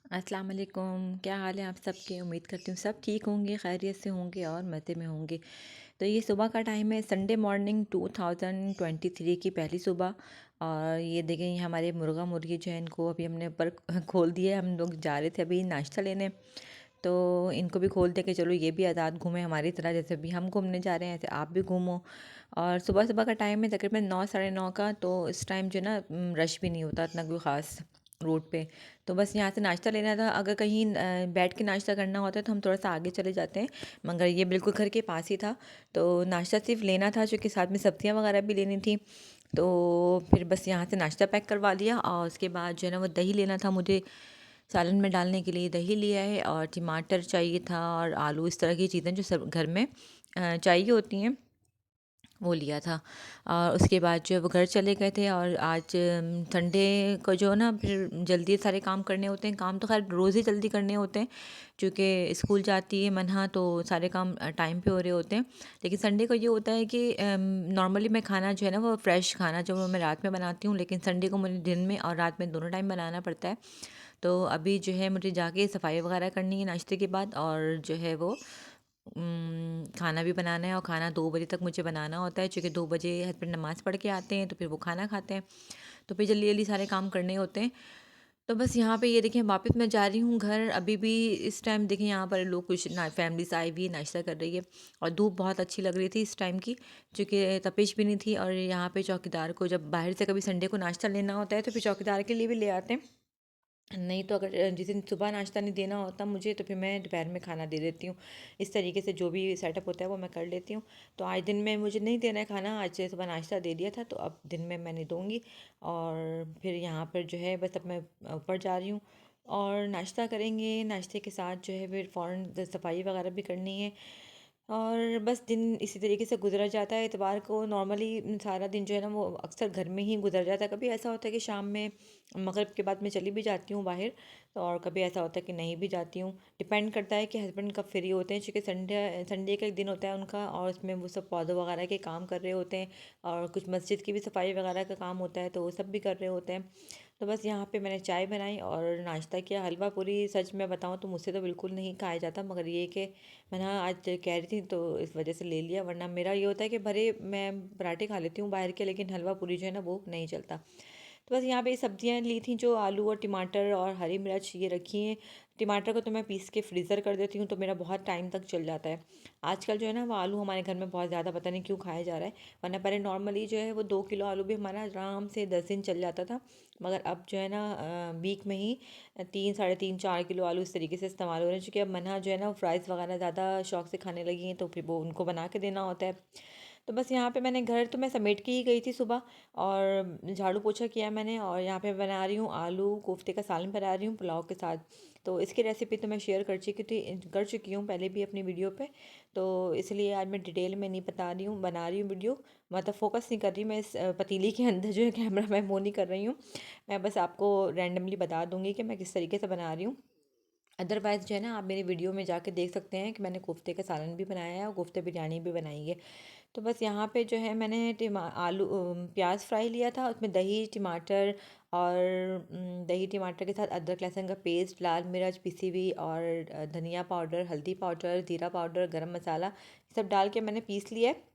अस्सलाम वालेकुम। क्या हाल है आप सबके? उम्मीद करती हूँ सब ठीक होंगे, खैरियत से होंगे और मज़े में होंगे। तो ये सुबह का टाइम है, संडे मॉर्निंग 2023 की पहली सुबह। और ये देखें, ये हमारे मुर्गा मुर्गी जो है इनको अभी हमने ऊपर खोल दिया है। हम लोग जा रहे थे अभी नाश्ता लेने, तो इनको भी खोल दे के चलो ये भी आज़ाद घूमें हमारी तरह, जैसे अभी हम घूमने जा रहे हैं ऐसे आप भी घूमो। और सुबह सुबह का टाइम है तकरीबन 9 साढ़े 9 का, तो इस टाइम जो है ना रश भी नहीं होता इतना कोई ख़ास रोड पे। तो बस यहाँ से नाश्ता लेना था। अगर कहीं बैठ के नाश्ता करना होता है तो हम थोड़ा सा आगे चले जाते हैं, मगर ये बिल्कुल घर के पास ही था। तो नाश्ता सिर्फ लेना था, क्योंकि साथ में सब्जियाँ वगैरह भी लेनी थी। तो फिर बस यहाँ से नाश्ता पैक करवा लिया, और उसके बाद जो है ना वो दही लेना था मुझे सालन में डालने के लिए। दही लिया है और टमाटर चाहिए था और आलू, इस तरह की चीज़ें जो सब घर में चाहिए होती हैं वो लिया था। और उसके बाद जो है वो घर चले गए थे। और आज संडे को जो है ना फिर जल्दी सारे काम करने होते हैं। काम तो खैर रोज़ ही जल्दी करने होते हैं, क्योंकि स्कूल जाती है मन्हा, तो सारे काम टाइम पे हो रहे होते हैं। लेकिन संडे को ये होता है कि नॉर्मली मैं खाना जो है ना वो फ्रेश खाना जो मैं रात में बनाती हूँ, लेकिन संडे को मुझे दिन में और रात में दोनों टाइम बनाना पड़ता है। तो अभी जो है मुझे जाके सफाई वगैरह करनी है नाश्ते के बाद, और जो है वो खाना भी बनाना है। और खाना 2 बजे तक मुझे बनाना होता है, क्योंकि 2 बजे हस्बैंड नमाज़ पढ़ के आते हैं, तो फिर वो खाना खाते हैं। तो फिर जल्दी जल्दी सारे काम करने होते हैं। तो बस यहाँ पे ये देखें, वापस मैं जा रही हूँ घर। अभी भी इस टाइम देखें यहाँ पर लोग कुछ ना फैमिलीस आई हुई है, नाश्ता कर रही है। और धूप बहुत अच्छी लग रही थी इस टाइम की, क्योंकि तपिश भी नहीं थी। और यहाँ पे चौकीदार को जब बाहर से कभी संडे को नाश्ता लेना होता है तो फिर चौकीदार के लिए भी ले आते हैं। नहीं तो अगर जिस दिन सुबह नाश्ता नहीं देना होता मुझे, तो फिर मैं दोपहर में खाना दे देती हूँ। इस तरीके से जो भी सेटअप होता है वो मैं कर लेती हूँ। तो आज दिन में मुझे नहीं देना है खाना, आज सुबह नाश्ता दे दिया था, तो अब दिन में मैं नहीं दूँगी। और फिर यहाँ पर जो है बस अब मैं ऊपर जा रही हूँ और नाश्ता करेंगे। नाश्ते के साथ जो है फिर फ़ौरन सफाई वगैरह भी करनी है। और बस दिन इसी तरीके से गुजरा जाता है। इतवार को नॉर्मली सारा दिन जो है ना वो अक्सर घर में ही गुजर जाता है। कभी ऐसा होता है कि शाम में मगरिब के बाद मैं चली भी जाती हूँ बाहर, तो और कभी ऐसा होता है कि नहीं भी जाती हूँ। डिपेंड करता है कि हस्बैंड कब फ्री होते हैं, क्योंकि संडे संडे का एक दिन होता है उनका, और उसमें वो सब पौधों वगैरह के काम कर रहे होते हैं। और कुछ मस्जिद की भी सफाई वगैरह का काम होता है, तो वो सब भी कर रहे होते हैं। तो बस यहाँ पे मैंने चाय बनाई और नाश्ता किया। हलवा पूरी सच में बताऊँ तो मुझसे तो बिल्कुल नहीं खाया जाता, मगर ये कि मैंने आज कह रही थी तो इस वजह से ले लिया। वरना मेरा ये होता है कि भरे मैं पराठे खा लेती हूँ बाहर के, लेकिन हलवा पूरी जो है ना वो नहीं चलता। तो बस यहाँ पे सब्जियाँ ली थी, जो आलू और टमाटर और हरी मिर्च ये रखी हैं। टमाटर को तो मैं पीस के फ्रीज़र कर देती हूँ, तो मेरा बहुत टाइम तक चल जाता है। आजकल जो है ना वो आलू हमारे घर में बहुत ज़्यादा पता नहीं क्यों खाया जा रहा है। वरना पहले नॉर्मली जो है वो 2 किलो आलू भी हमारा आराम से 10 दिन चल जाता था। मगर अब जो है ना वीक में ही 3 साढ़े 3 4 किलो आलू इस तरीके से इस्तेमाल हो रहे हैं, क्योंकि अब मन्हा जो है ना वो फ्राइज़ वगैरह ज़्यादा शौक से खाने लगी हैं, तो फिर वो उनको बना के देना होता है। तो बस यहाँ पे मैंने घर तो मैं समेट के ही गई थी सुबह, और झाड़ू पोछा किया मैंने। और यहाँ पे बना रही हूँ आलू कोफ्ते का सालन बना रही हूँ पुलाव के साथ। तो इसकी रेसिपी तो मैं शेयर कर चुकी हूँ पहले भी अपनी वीडियो पे। तो इसलिए आज मैं डिटेल में नहीं बता रही हूँ, बना रही हूँ वीडियो, मतलब फोकस नहीं कर रही मैं इस पतीली के अंदर जो है कैमरा मैं वो नहीं कर रही हूँ। मैं बस आपको रैंडमली बता दूँगी कि मैं किस तरीके से बना रही हूँ। अदरवाइज़ जो है ना आप मेरी वीडियो में जाके देख सकते हैं कि मैंने कोफ्ते का सालन भी बनाया है और कोफ्ते बिरयानी भी बनाई है। तो बस यहाँ पे जो है मैंने प्याज फ्राई लिया था, उसमें दही टमाटर और दही टमाटर के साथ अदरक लहसुन का पेस्ट, लाल मिर्च पिसी हुई और धनिया पाउडर, हल्दी पाउडर, जीरा पाउडर, गरम मसाला, ये सब डाल के मैंने पीस लिया है।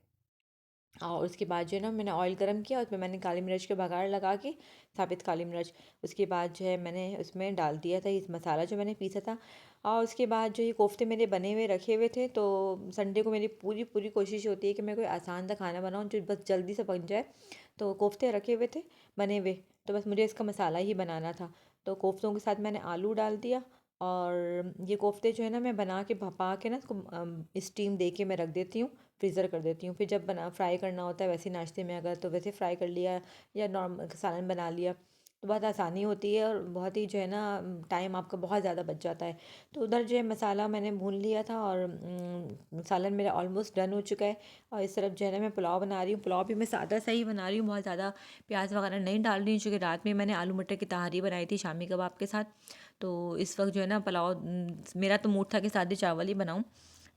और उसके बाद जो है ना मैंने ऑयल गरम किया, उसमें मैंने काली मिर्च के बघार लगा के, साबित काली मिर्च। उसके बाद जो है मैंने उसमें डाल दिया था इस मसाला जो मैंने पीसा था। और उसके बाद जो ये कोफ्ते मेरे बने हुए रखे हुए थे, तो संडे को मेरी पूरी पूरी कोशिश होती है कि मैं कोई आसान सा खाना बनाऊँ जो बस जल्दी से बन जाए। तो कोफ्ते रखे हुए थे बने हुए, तो बस मुझे इसका मसाला ही बनाना था। तो कोफ्तों के साथ मैंने आलू डाल दिया। और ये कोफ्ते जो है ना मैं बना के भपा के ना इसको स्टीम दे के मैं रख देती हूँ, फ्रीज़र कर देती हूँ। फिर जब बना फ्राई करना होता है वैसे नाश्ते में, अगर तो वैसे फ्राई कर लिया या नॉर्मल सालन बना लिया, तो बहुत आसानी होती है और बहुत ही जो है ना टाइम आपका बहुत ज़्यादा बच जाता है। तो उधर जो है मसाला मैंने भून लिया था और सालन मेरा ऑलमोस्ट डन हो चुका है। और इस तरफ जो है ना मैं पुलाव बना रही हूँ। पुलाव भी मैं सादा सा ही बना रही हूँ, बहुत ज़्यादा प्याज वगैरह नहीं डाल रही हूँ, क्योंकि रात में मैंने आलू मटर की तहारी बनाई थी शामी कबाब के साथ। तो इस वक्त जो है ना पुलाव मेरा तो मूड था कि सादे चावल ही बनाऊँ,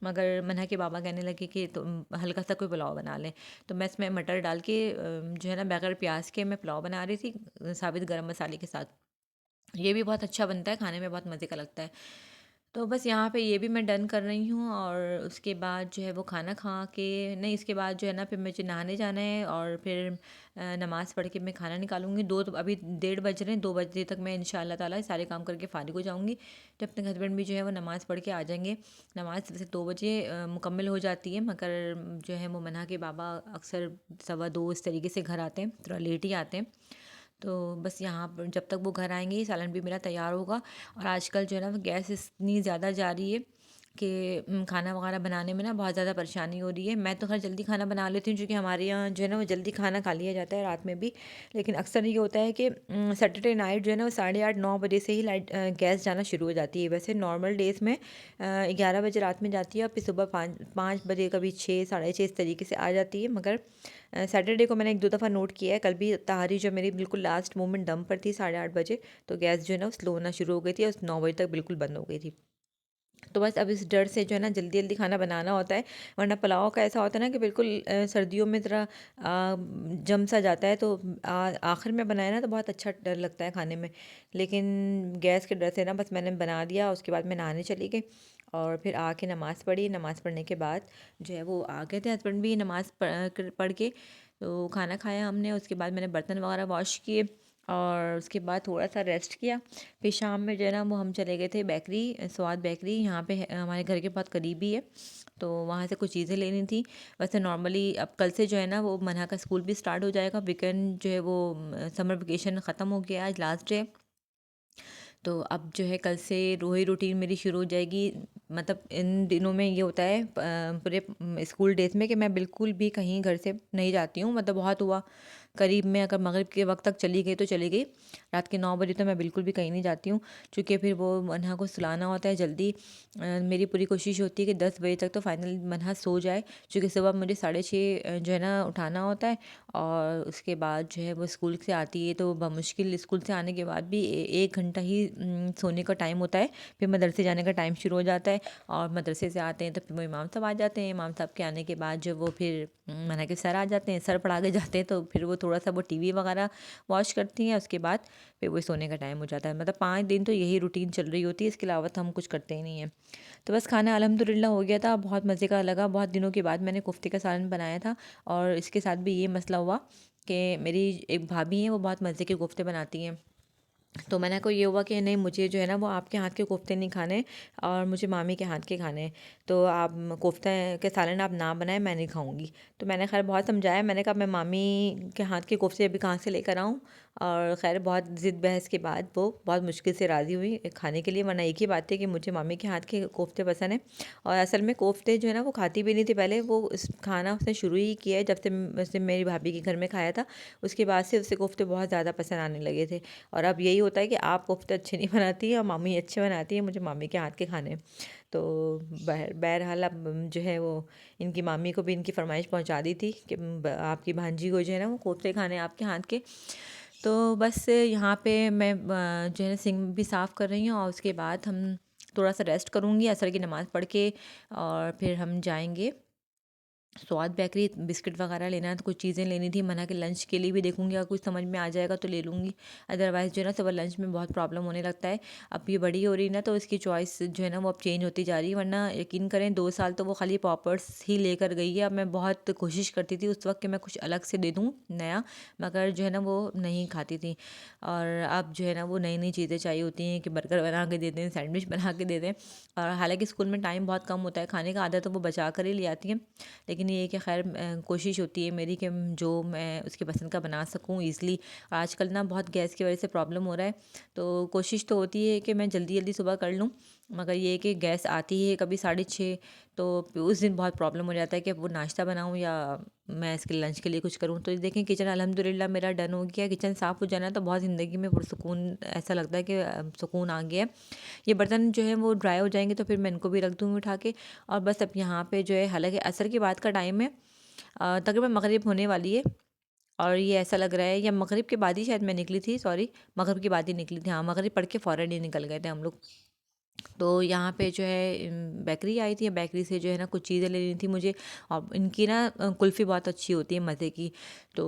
मगर मन्हा के बाबा कहने लगे कि तो हल्का सा कोई पुलाव बना लें। तो मैं इसमें मटर डाल के जो है ना बगैर प्याज के मैं पुलाव बना रही थी साबित गरम मसाले के साथ। ये भी बहुत अच्छा बनता है, खाने में बहुत मज़े का लगता है। तो बस यहाँ पे ये भी मैं डन कर रही हूँ, और उसके बाद जो है वो खाना खा के, नहीं इसके बाद जो है ना फिर मुझे नहाने जाना है, और फिर नमाज़ पढ़ के मैं खाना निकालूंगी। दो तो अभी 1:30 बज रहे हैं, 2 बजे तक मैं इंशाल्लाह ताला सारे काम करके फ़ारिग हो जाऊँगी। जब तक हस्बैंड भी जो है वो नमाज़ पढ़ के आ जाएंगे। नमाज़ वैसे 2 बजे मुकम्मल हो जाती है, मगर जो है वो मन्हा के बाबा अक्सर 2:15 इस तरीके से घर आते हैं, थोड़ा लेट ही आते हैं। तो बस यहाँ पर जब तक वो घर आएंगे सालन भी मेरा तैयार होगा। और आजकल जो है ना गैस इतनी ज़्यादा जा रही है कि खाना वगैरह बनाने में ना बहुत ज़्यादा परेशानी हो रही है। मैं तो खैर जल्दी खाना बना लेती हूँ, क्योंकि हमारे यहाँ जो है ना वो जल्दी खाना खा लिया जाता है रात में भी। लेकिन अक्सर ये होता है कि सैटरडे नाइट जो है ना वो 8:30-9 बजे से ही लाइट गैस जाना शुरू हो जाती है। वैसे नॉर्मल डेज़ में 11 बजे रात में जाती है, और फिर सुबह 5 बजे, कभी 6, 6:30 इस तरीके से आ जाती है। मगर सैटरडे को मैंने 1-2 दफ़ा नोट किया है। कल भी तहारी जो मेरी बिल्कुल लास्ट मोमेंट दम पर थी 8:30 बजे, तो गैस जो है ना वो स्लो होना शुरू हो गई थी, और 9 बजे तक बिल्कुल बंद हो गई थी। तो बस अब इस डर से जो है ना जल्दी जल्दी खाना बनाना होता है। वरना पुलाव का ऐसा होता है ना कि बिल्कुल सर्दियों में ज़रा जम सा जाता है, तो आखिर में बनाया ना तो बहुत अच्छा डर लगता है खाने में। लेकिन गैस के डर से ना बस मैंने बना दिया। उसके बाद मैं नहाने चली गई, और फिर आके नमाज़ पढ़ी। नमाज़ पढ़ने के बाद जो है वो आ गए थे हस्बैंड भी नमाज़ पढ़ के। तो खाना खाया हमने, उसके बाद मैंने बर्तन वगैरह वॉश किए, और उसके बाद थोड़ा सा रेस्ट किया। फिर शाम में जो है ना वो हम चले गए थे बेकरी, स्वाद बेकरी, यहाँ पे हमारे घर के बहुत करीब ही है। तो वहाँ से कुछ चीज़ें लेनी थी। वैसे नॉर्मली अब कल से जो है ना वो मन्हा का स्कूल भी स्टार्ट हो जाएगा। वीकेंड जो है वो समर वेकेशन ख़त्म हो गया, आज लास्ट डे। तो अब जो है कल से वही रूटीन मेरी शुरू हो जाएगी। मतलब इन दिनों में ये होता है पूरे स्कूल डेज में कि मैं बिल्कुल भी कहीं घर से नहीं जाती हूँ। मतलब बहुत हुआ करीब में अगर मगरिब के वक्त तक चली गई तो चली गई। रात के 9 बजे तो मैं बिल्कुल भी कहीं नहीं जाती हूँ, क्योंकि फिर वो मन्हा को सुलाना होता है जल्दी। मेरी पूरी कोशिश होती है कि 10 बजे तक तो फाइनल मन्हा सो जाए, क्योंकि सुबह मुझे 6:30 जो है ना उठाना होता है। और उसके बाद जो है वो स्कूल से आती है, तो बमुश्किल स्कूल से आने के बाद भी 1 घंटा ही सोने का टाइम होता है। फिर मदरसे जाने का टाइम शुरू हो जाता है, और मदरसे से आते हैं तो फिर वो इमाम साहब आ जाते हैं। इमाम साहब के आने के बाद जो वो फिर मन्हा के सर आ जाते हैं, सर पढ़ा के जाते हैं। तो फिर वो थोड़ा सा वो टीवी वगैरह वॉच करती हैं। उसके बाद फिर वो सोने का टाइम हो जाता है। मतलब 5 दिन तो यही रूटीन चल रही होती है, इसके अलावा तो हम कुछ करते ही नहीं हैं। तो बस खाना अल्हम्दुलिल्लाह हो गया था, बहुत मज़े का लगा। बहुत दिनों के बाद मैंने कोफ्ते का सालन बनाया था, और इसके साथ भी ये मसला हुआ कि मेरी एक भाभी हैं, वो बहुत मज़े के कोफ्ते बनाती हैं। तो मैंने को ये हुआ कि नहीं, मुझे जो है ना वो आपके हाथ के कोफ्ते नहीं खाने, और मुझे मामी के हाथ के खाने हैं। तो आप कोफ्ते के सालन आप ना बनाएं, मैं नहीं खाऊंगी। तो मैंने खैर बहुत समझाया, मैंने कहा मैं मामी के हाथ के कोफ्ते अभी कहाँ से लेकर आऊँ। और खैर बहुत ज़िद बहस के बाद वो बहुत मुश्किल से राज़ी हुई खाने के लिए। वरना एक ही बात थी कि मुझे मामी के हाथ के कोफ्ते पसंद है। और असल में कोफ्ते जो है ना वो खाती भी नहीं थी पहले। वो खाना उसने शुरू ही किया है जब से उसने मेरी भाभी के घर में खाया था। उसके बाद से उसे कोफ्ते बहुत ज़्यादा पसंद आने लगे थे। और अब यही होता है कि आप कोफ्ते अच्छे नहीं बनाती हैं और मामी अच्छे बनाती हैं, मुझे मामी के हाथ के खाने हैं। तो बहरहाल अब जो है वो इनकी मामी को भी इनकी फरमाइश पहुंचा दी थी कि आपकी भांजी को जो है ना वो कोफ्ते खाने हैं आपके हाथ के। तो बस यहाँ पे मैं जो है ना सिंक भी साफ़ कर रही हूँ, और उसके बाद हम थोड़ा सा रेस्ट करूँगी असर की नमाज़ पढ़ के, और फिर हम जाएंगे स्वाद बेकरी। बिस्किट वगैरह लेना है तो कुछ चीज़ें लेनी थी। मना के लंच के लिए भी देखूंगी, अगर कुछ समझ में आ जाएगा तो ले लूँगी। अदरवाइज़ जो है ना सुबह लंच में बहुत प्रॉब्लम होने लगता है। अब ये बड़ी हो रही है ना, तो इसकी चॉइस जो है ना वो अब चेंज होती जा रही है। वरना यकीन करें 2 साल तो वो खाली पॉपर्स ही लेकर गई है। अब मैं बहुत कोशिश करती थी उस वक्त कि मैं कुछ अलग से दे दूँ नया, मगर जो है ना वो नहीं खाती थी। और अब जो है ना वो नई नई चीज़ें चाहिए होती हैं कि बर्गर बना के दे दें, सैंडविच बना के दे दें। और हालांकि स्कूल में टाइम बहुत कम होता है, खाने का आधा तो वो बचा कर ही ले आती हैं। लेकिन ये है कि खैर कोशिश होती है मेरी कि जो मैं उसकी पसंद का बना सकूं ईज़िली। आजकल ना बहुत गैस की वजह से प्रॉब्लम हो रहा है, तो कोशिश तो होती है कि मैं जल्दी जल्दी सुबह कर लूं। मगर ये है कि गैस आती है कभी 6:30, तो उस दिन बहुत प्रॉब्लम हो जाता है कि वो नाश्ता बनाऊं या मैं इसके लंच के लिए कुछ करूं। तो देखें किचन अल्हम्दुलिल्लाह मेरा डन हो गया। किचन साफ़ हो जाना तो बहुत ज़िंदगी में पुरसुकून ऐसा लगता है कि सुकून आ गया है। ये बर्तन जो है वो ड्राई हो जाएंगे तो फिर मैं इनको भी रख दूँगी उठा के। और बस अब यहाँ पे जो है, हालांकि असर की बात का टाइम है, तकरीबन मगरिब होने वाली है। और ये ऐसा लग रहा है, या मगरिब के बाद ही शायद मैं निकली थी, सॉरी, मगरिब के बाद ही निकली थी। हाँ, मगरिब पढ़ के फ़ौरन ही निकल गए थे हम लोग। तो यहाँ पे जो है बेकरी आई थी, बेकरी से जो है ना कुछ चीज़ें लेनी थी मुझे। और इनकी ना कुल्फ़ी बहुत अच्छी होती है, मज़े की। तो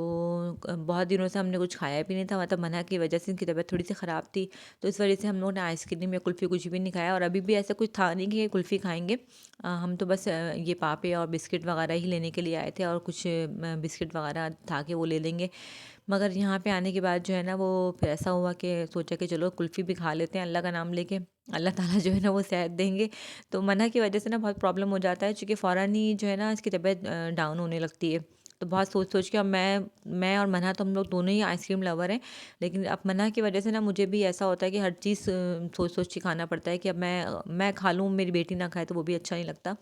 बहुत दिनों से हमने कुछ खाया भी नहीं था, मतलब मना की वजह से इनकी तबीयत थोड़ी सी ख़राब थी। तो इस वजह से हम लोगों ने आइसक्रीम या कुल्फ़ी कुछ भी नहीं खाया, और अभी भी ऐसा कुछ था नहीं कि कुल्फ़ी खाएंगे। हम तो बस ये पापे और बिस्किट वगैरह ही लेने के लिए आए थे, और कुछ बिस्किट वगैरह था कि वो ले लेंगे। मगर यहाँ पे आने के बाद जो है ना वो फिर ऐसा हुआ कि सोचा कि चलो कुल्फ़ी भी खा लेते हैं अल्लाह का नाम लेके, अल्लाह ताला जो है ना वो सेहत देंगे। तो मना की वजह से ना बहुत प्रॉब्लम हो जाता है, क्योंकि फ़ौरन ही जो है ना इसकी तबीयत डाउन होने लगती है। तो बहुत सोच सोच के, अब मैं और मना तो हम लोग दोनों ही आइसक्रीम लवर हैं, लेकिन अब मना की वजह से ना मुझे भी ऐसा होता है कि हर चीज़ सोच सोच के खाना पड़ता है, कि अब मैं खा लूँ, मेरी बेटी ना खाए तो वो भी अच्छा नहीं लगता।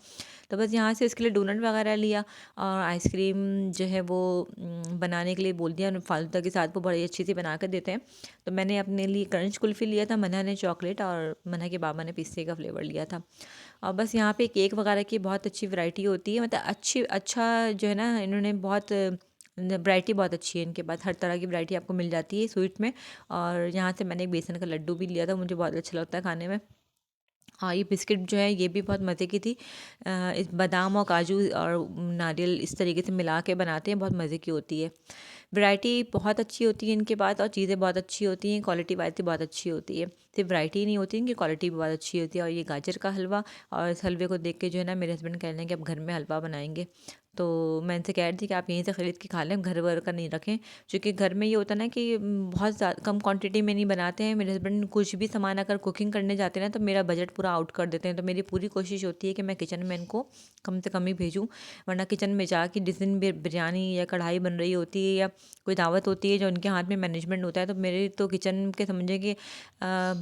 तो बस यहाँ से इसके लिए डोनट वगैरह लिया, और आइसक्रीम जो है वो बनाने के लिए बोल दिया। फालूदा के साथ वो बड़ी अच्छी सी बना कर देते हैं। तो मैंने अपने लिए क्रंच कुल्फ़ी लिया था, मन्हा ने चॉकलेट, और मन्हा के बाबा ने पिस्ते का फ्लेवर लिया था। और बस यहाँ पे केक वगैरह की बहुत अच्छी वैरायटी होती है, मतलब अच्छा जो है ना, इन्होंने बहुत वैरायटी बहुत अच्छी है इनके पास, हर तरह की वैरायटी आपको मिल जाती है स्वीट में। और यहाँ से मैंने एक बेसन का लड्डू भी लिया था, मुझे बहुत अच्छा लगता है खाने में। हाँ, ये बिस्किट जो है ये भी बहुत मज़े की थी। इस बादाम और काजू और नारियल इस तरीके से मिला के बनाते हैं, बहुत मज़े की होती है। वैरायटी बहुत अच्छी होती है इनके पास, और चीज़ें बहुत अच्छी होती हैं, क्वालिटी वाइज भी बहुत अच्छी होती है। सिर्फ वैरायटी ही नहीं होती, इनकी क्वालिटी भी बहुत अच्छी होती है। और ये गाजर का हलवा, और इस हलवे को देख के जो है ना मेरे हस्बैंड कह रहे हैं कि अब घर में हलवा बनाएंगे। तो मैं इनसे कह रही थी कि आप यहीं से ख़रीद के खा लें, घर वर का नहीं रखें, क्योंकि घर में ये होता है ना कि बहुत ज़्यादा कम क्वांटिटी में नहीं बनाते हैं। मेरे हस्बैंड कुछ भी सामान अगर कुकिंग करने जाते हैं ना, तो मेरा बजट पूरा आउट कर देते हैं। तो मेरी पूरी कोशिश होती है कि मैं किचन में इनको कम से कम ही भेजूँ, वरना किचन में जाके जिस दिन बिरयानी या कढ़ाई बन रही होती है, या कोई दावत होती है जो उनके हाथ में मैनेजमेंट होता है, तो मेरे तो किचन के समझे कि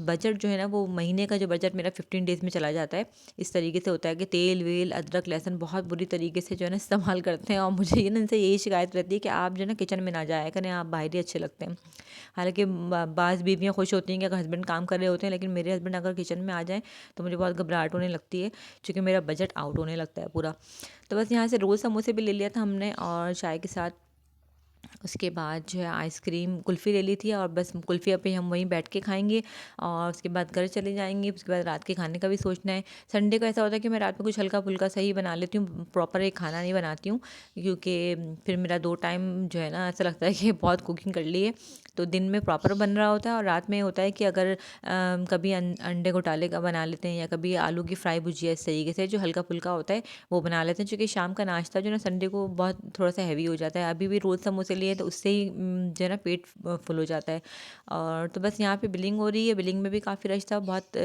बजट जो है ना, वो महीने का जो बजट मेरा 15 डेज़ में चला जाता है। इस तरीके से होता है कि तेल वेल अदरक लहसुन बहुत बुरी तरीके से जो है ना इस्तेमाल करते हैं, और मुझे ये ना इनसे यही शिकायत रहती है कि आप जो है ना किचन में ना जाया करें, आप बाहर ही अच्छे लगते हैं। हालांकि बाज़ बीवियाँ खुश होती हैं कि अगर हस्बैंड काम कर रहे होते हैं, लेकिन मेरे हस्बैंड अगर किचन में आ जाएँ तो मुझे बहुत घबराहट होने लगती है, क्योंकि मेरा बजट आउट होने लगता है पूरा। तो बस यहाँ से रोज़ समोसे भी ले लिया था हमने, और चाय के साथ उसके बाद जो है आइसक्रीम कुल्फ़ी ले ली थी, और बस कुल्फ़ी अभी हम वहीं बैठ के खाएंगे, और उसके बाद घर चले जाएंगे। उसके बाद रात के खाने का भी सोचना है। संडे को ऐसा होता है कि मैं रात में कुछ हल्का फुल्का सही बना लेती हूँ, प्रॉपर एक खाना नहीं बनाती हूँ, क्योंकि फिर मेरा 2 टाइम जो है ना ऐसा लगता है कि बहुत कुकिंग कर ली है। तो दिन में प्रॉपर बन रहा होता है, और रात में होता है कि अगर कभी अंडे घोटाले का बना लेते हैं, या कभी आलू की फ्राई भुजिया, इस तरीके से जो हल्का फुल्का होता है वो बना लेते हैं, क्योंकि शाम का नाश्ता जो है ना संडे को बहुत थोड़ा सा हैवी हो जाता है। अभी भी रोज़ समोसे लिए तो उससे ही जो है ना पेट फुल हो जाता है। और तो बस यहाँ पे बिलिंग हो रही है, बिलिंग में भी काफ़ी रश था बहुत।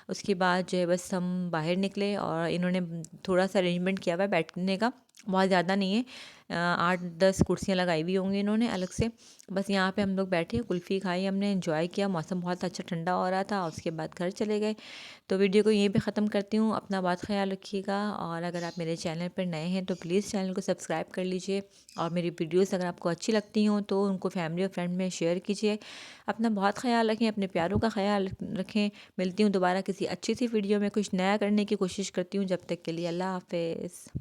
उसके बाद जो है बस हम बाहर निकले, और इन्होंने थोड़ा सा अरेंजमेंट किया हुआ है बैठने का, बहुत ज़्यादा नहीं है। 8-10 कुर्सियाँ लगाई हुई होंगी इन्होंने अलग से। बस यहाँ पे हम लोग बैठे, कुल्फ़ी खाई हमने, एंजॉय किया, मौसम बहुत अच्छा ठंडा हो रहा था। उसके बाद घर चले गए। तो वीडियो को यहीं पे ख़त्म करती हूँ। अपना बहुत ख्याल रखिएगा, और अगर आप मेरे चैनल पर नए हैं तो प्लीज़ चैनल को सब्सक्राइब कर लीजिए, और मेरी वीडियोस अगर आपको अच्छी लगती हों तो उनको फैमिली और फ्रेंड में शेयर कीजिए। अपना बहुत ख्याल रखें, अपने प्यारों का ख्याल रखें। मिलती हूँ दोबारा किसी अच्छी सी वीडियो में, कुछ नया करने की कोशिश करती हूँ। जब तक के लिए अल्लाह हाफ़िज़।